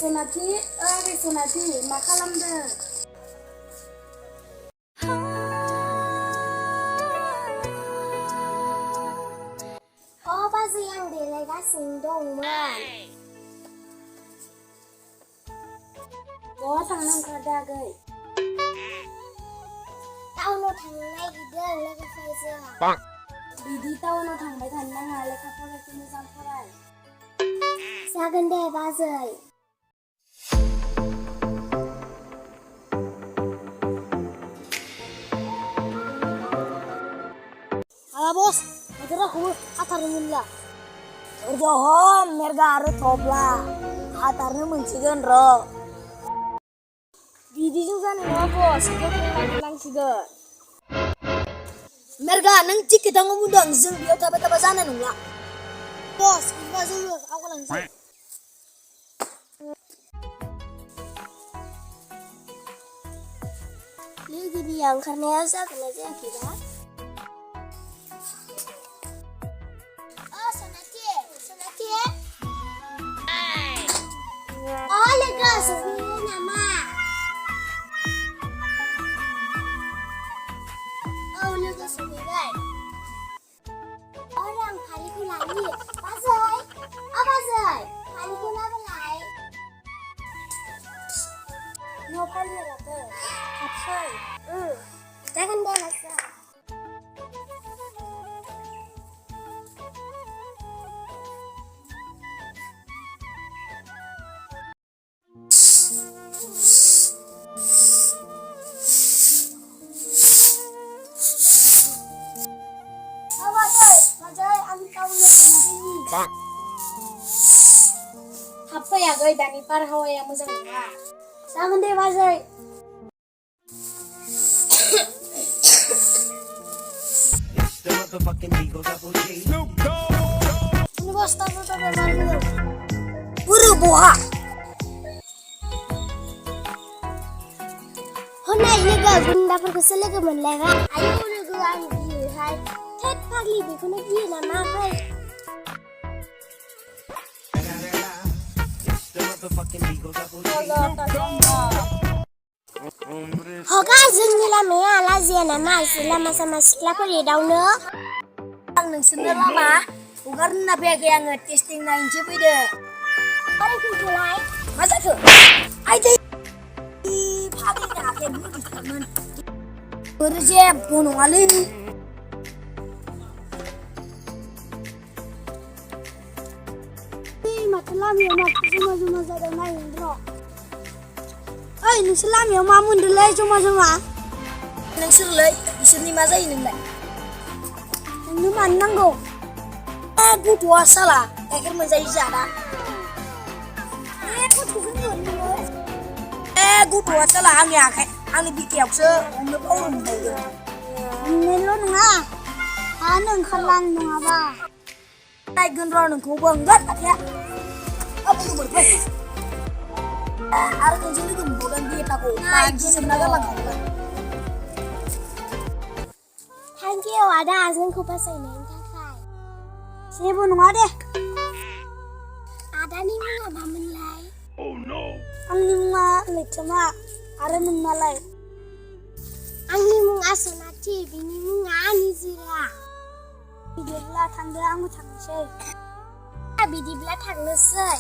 सनाथि ओइ सनाथि मा खालामदों? बाजै आं देलायगासिनो दंमोन। बहा थांनो ओंखारदों आगै? टाउनाव थांनो नागिरदों लोगोफोरजों। बिदि टाउनाव थांबाय थानो नाङा लेखा फरायखौ मोजां फराय। जागोन दे बाजै। bos, akhirnya aku atarin lah. Johom, merga harus topla. Atarnya mencikan ro. Bidi juga nih bos, kita pulang siga. Merga neng cik kita ngomong zeng biar taba sana nungla. Bos, kita dulu, aku langsung. Ini gini yang karena saya kena aja kita. Oh, lega sebenarnya nama. Oh, lega sebenarnya. Orang kali ku lagi. Pasai. Apa pasai? Kali ku lagi. No kali apa? Pasai. Jangan deh pasai. Apa ya guys, Dani parhawa yang moja nggak? Jangan deh bagai. Ini bos, tahu baru. Buru buah. Honai lega gunda perkesal lega menlega. Ayo lega anggi hai. Tet pagi bekuna dia nama apa? Hoga zengila mea lazia nama sila sama sikla ko dauna. Ang nagsunod lama, ugar na biyag yang testing na inje pwede. Hari kulai. Masa ke? Ay day. Pagi na ke buat teman. Berje punung alin. Matalam ya mak cuma ada main bro. Ay, nagsalam yung mamun dulay cuma-cuma. Nagsulay, isuni mazay nilay. Naman nanggo. Aku puasa lah, kayak mazay jada. Aku puasa lah ang yakin, ang ibigay ako sa umipon tayo. Nilon nga. Anong kalang nga ba? Ay gunro ng kubanggat at ya. Apa itu berbeda? Arkan sini gembogan dia tako. Lagi sebenarnya lang. Thank you ada azan ko pa sa inang kakay. Sibo nung ade. Ada ni mga mamanlay. Oh no. Ang mga lechama are nung malay. Ang ni mga sonati bini mga ani sila. Bidibla tangga ang utang siya. Bidibla tangga say.